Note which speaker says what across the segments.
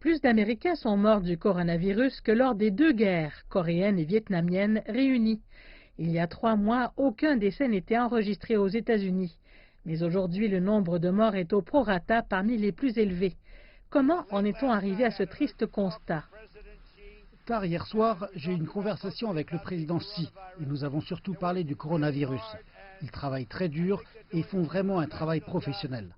Speaker 1: Plus d'Américains sont morts du coronavirus que lors des deux guerres, coréenne et vietnamienne, réunies. Il y a 3 mois, aucun décès n'était enregistré aux États-Unis. Mais aujourd'hui, le nombre de morts est au prorata parmi les plus élevés. Comment en est-on arrivé à ce triste constat?
Speaker 2: Tard hier soir, j'ai eu une conversation avec le président Xi et nous avons surtout parlé du coronavirus. Ils travaillent très dur et font vraiment un travail professionnel.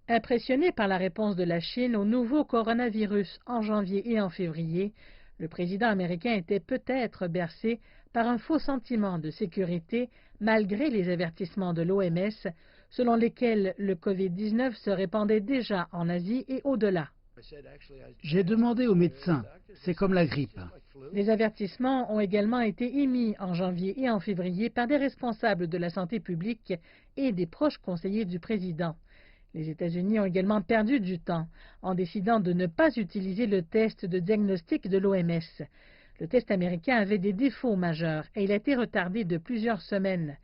Speaker 1: Impressionné par la réponse de la Chine au nouveau coronavirus en janvier et en février, le président américain était peut-être bercé par un faux sentiment de sécurité malgré les avertissements de l'OMS selon lesquels le Covid-19 se répandait déjà en Asie et au-delà.
Speaker 2: J'ai demandé aux médecins, c'est comme la grippe.
Speaker 1: Les avertissements ont également été émis en janvier et en février par des responsables de la santé publique et des proches conseillers du président. Les États-Unis ont également perdu du temps en décidant de ne pas utiliser le test de diagnostic de l'OMS. Le test américain avait des défauts majeurs et il a été retardé de plusieurs semaines.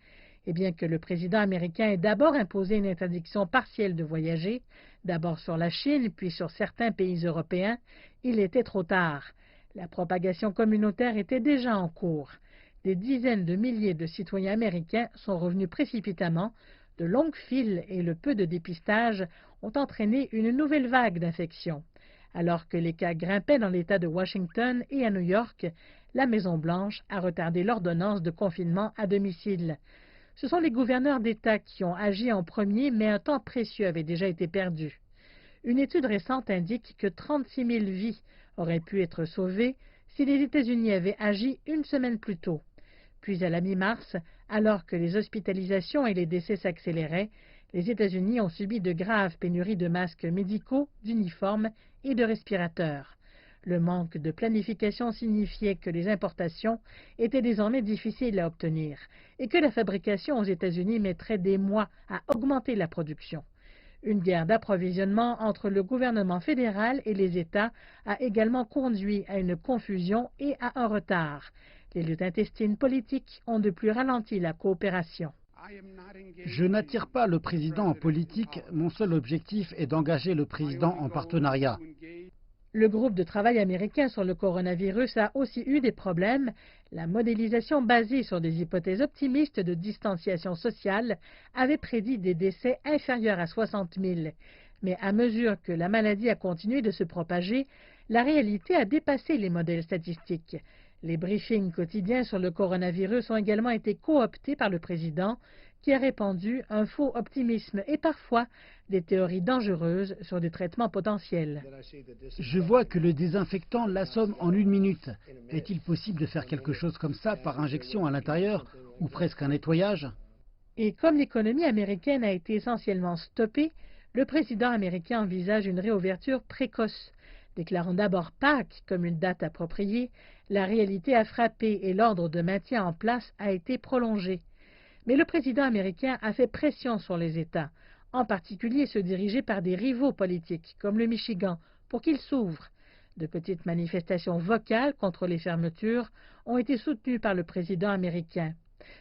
Speaker 1: Et bien que le président américain ait d'abord imposé une interdiction partielle de voyager, d'abord sur la Chine puis sur certains pays européens, il était trop tard. La propagation communautaire était déjà en cours. Des dizaines de milliers de citoyens américains sont revenus précipitamment. De longues files et le peu de dépistage ont entraîné une nouvelle vague d'infections. Alors que les cas grimpaient dans l'État de Washington et à New York, la Maison-Blanche a retardé l'ordonnance de confinement à domicile. Ce sont les gouverneurs d'État qui ont agi en premier, mais un temps précieux avait déjà été perdu. Une étude récente indique que 36 000 vies auraient pu être sauvées si les États-Unis avaient agi une semaine plus tôt. Puis à la mi-mars, alors que les hospitalisations et les décès s'accéléraient, les États-Unis ont subi de graves pénuries de masques médicaux, d'uniformes et de respirateurs. Le manque de planification signifiait que les importations étaient désormais difficiles à obtenir et que la fabrication aux États-Unis mettrait des mois à augmenter la production. Une guerre d'approvisionnement entre le gouvernement fédéral et les États a également conduit à une confusion et à un retard. Les luttes intestines politiques ont de plus ralenti la coopération.
Speaker 2: Je n'attire pas le président en politique, mon seul objectif est d'engager le président en partenariat.
Speaker 1: Le groupe de travail américain sur le coronavirus a aussi eu des problèmes. La modélisation basée sur des hypothèses optimistes de distanciation sociale avait prédit des décès inférieurs à 60 000. Mais à mesure que la maladie a continué de se propager, la réalité a dépassé les modèles statistiques. Les briefings quotidiens sur le coronavirus ont également été cooptés par le président, qui a répandu un faux optimisme et parfois des théories dangereuses sur des traitements potentiels.
Speaker 2: Je vois que le désinfectant l'assomme en 1 minute. Est-il possible de faire quelque chose comme ça par injection à l'intérieur ou presque un nettoyage?
Speaker 1: Et comme l'économie américaine a été essentiellement stoppée, le président américain envisage une réouverture précoce. Déclarant d'abord Pâques comme une date appropriée, la réalité a frappé et l'ordre de maintien en place a été prolongé. Mais le président américain a fait pression sur les États, en particulier ceux dirigés par des rivaux politiques, comme le Michigan, pour qu'ils s'ouvrent. De petites manifestations vocales contre les fermetures ont été soutenues par le président américain.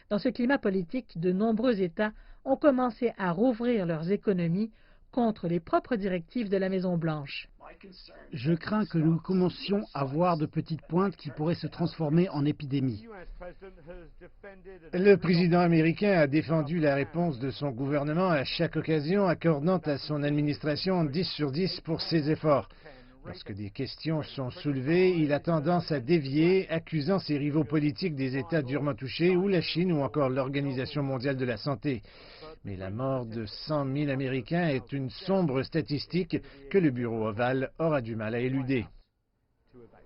Speaker 1: Dans ce climat politique, de nombreux États ont commencé à rouvrir leurs économies contre les propres directives de la Maison-Blanche.
Speaker 2: Je crains que nous commencions à voir de petites pointes qui pourraient se transformer en épidémie.
Speaker 3: Le président américain a défendu la réponse de son gouvernement à chaque occasion, accordant à son administration 10 sur 10 pour ses efforts. Lorsque des questions sont soulevées, il a tendance à dévier, accusant ses rivaux politiques des États durement touchés, ou la Chine, ou encore l'Organisation mondiale de la santé. Mais la mort de 100 000 Américains est une sombre statistique que le Bureau ovale aura du mal à éluder.